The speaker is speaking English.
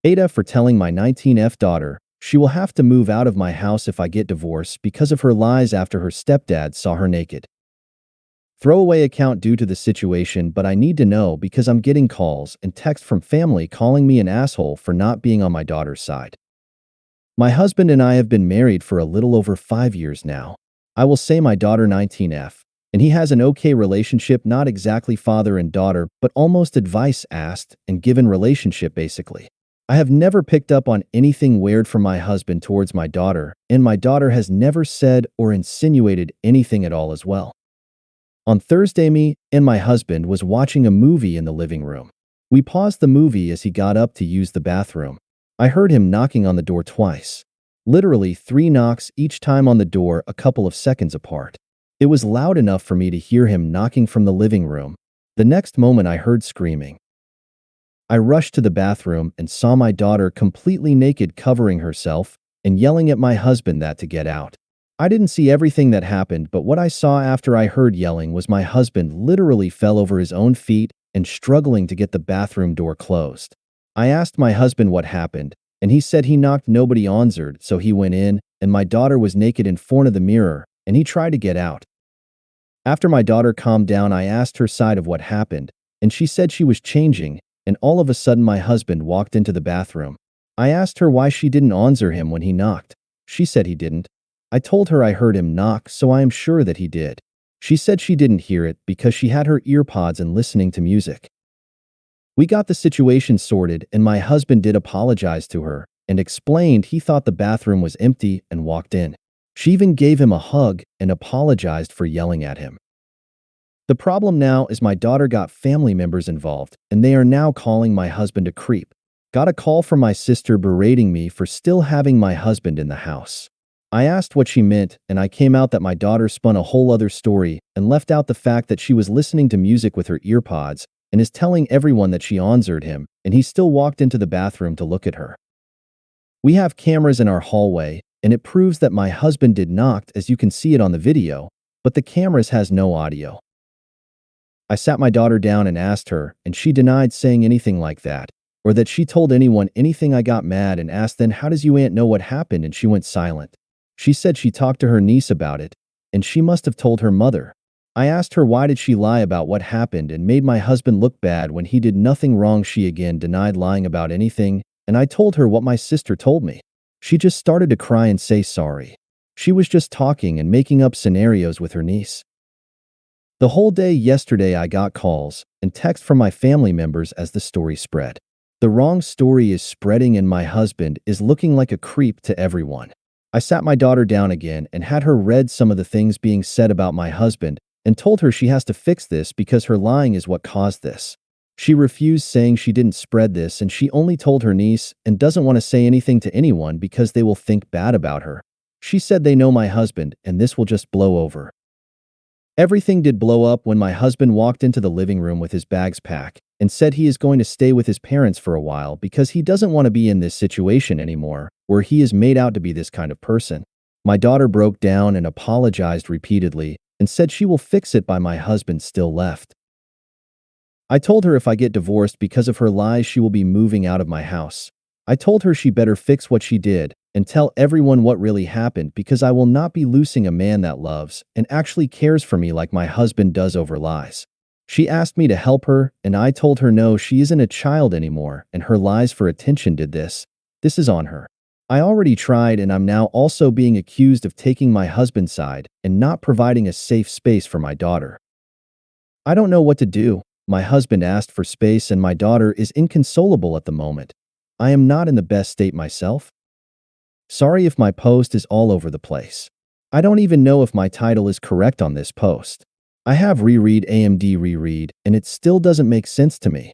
AITAH for telling my 19F daughter she will have to move out of my house if I get divorced because of her lies after her stepdad saw her naked. Throwaway account due to the situation, but I need to know because I'm getting calls and texts from family calling me an asshole for not being on my daughter's side. My husband and I have been married for a little over 5 years now. I will say my daughter 19F, and he has an okay relationship, not exactly father and daughter, but almost advice asked and given relationship basically. I have never picked up on anything weird from my husband towards my daughter, and my daughter has never said or insinuated anything at all as well. On Thursday, me and my husband was watching a movie in the living room. We paused the movie as he got up to use the bathroom. I heard him knocking on the door twice. Literally 3 knocks each time on the door a couple of seconds apart. It was loud enough for me to hear him knocking from the living room. The next moment I heard screaming. I rushed to the bathroom and saw my daughter completely naked, covering herself and yelling at my husband to get out. I didn't see everything that happened, but what I saw after I heard yelling was my husband literally fell over his own feet and struggling to get the bathroom door closed. I asked my husband what happened, and he said he knocked, nobody answered, so he went in, and my daughter was naked in front of the mirror, and he tried to get out. After my daughter calmed down, I asked her side of what happened, and she said she was changing, and all of a sudden my husband walked into the bathroom. I asked her why she didn't answer him when he knocked. She said he didn't. I told her I heard him knock, so I am sure that he did. She said she didn't hear it because she had her earpods and listening to music. We got the situation sorted, and my husband did apologize to her and explained he thought the bathroom was empty and walked in. She even gave him a hug and apologized for yelling at him. The problem now is my daughter got family members involved, and they are now calling my husband a creep. Got a call from my sister berating me for still having my husband in the house. I asked what she meant, and I came out that my daughter spun a whole other story and left out the fact that she was listening to music with her earpods and is telling everyone that she answered him, and he still walked into the bathroom to look at her. We have cameras in our hallway, and it proves that my husband did knock, as you can see it on the video, but the cameras has no audio. I sat my daughter down and asked her, and she denied saying anything like that, or that she told anyone anything. I got mad and asked, then how does you aunt know what happened? And she went silent. She said she talked to her niece about it, and she must have told her mother. I asked her why did she lie about what happened and made my husband look bad when he did nothing wrong. She again denied lying about anything, and I told her what my sister told me. She just started to cry and say sorry. She was just talking and making up scenarios with her niece. The whole day yesterday I got calls and texts from my family members as the story spread. The wrong story is spreading and my husband is looking like a creep to everyone. I sat my daughter down again and had her read some of the things being said about my husband and told her she has to fix this because her lying is what caused this. She refused, saying she didn't spread this and she only told her niece and doesn't want to say anything to anyone because they will think bad about her. She said they know my husband and this will just blow over. Everything did blow up when my husband walked into the living room with his bags packed and said he is going to stay with his parents for a while because he doesn't want to be in this situation anymore, where he is made out to be this kind of person. My daughter broke down and apologized repeatedly and said she will fix it, but my husband still left. I told her if I get divorced because of her lies, she will be moving out of my house. I told her she better fix what she did and tell everyone what really happened because I will not be losing a man that loves and actually cares for me like my husband does over lies. She asked me to help her, and I told her no, she isn't a child anymore, and her lies for attention did this. This is on her. I already tried, and I'm now also being accused of taking my husband's side and not providing a safe space for my daughter. I don't know what to do. My husband asked for space, and my daughter is inconsolable at the moment. I am not in the best state myself. Sorry if my post is all over the place. I don't even know if my title is correct on this post. I have reread AMD reread, and it still doesn't make sense to me.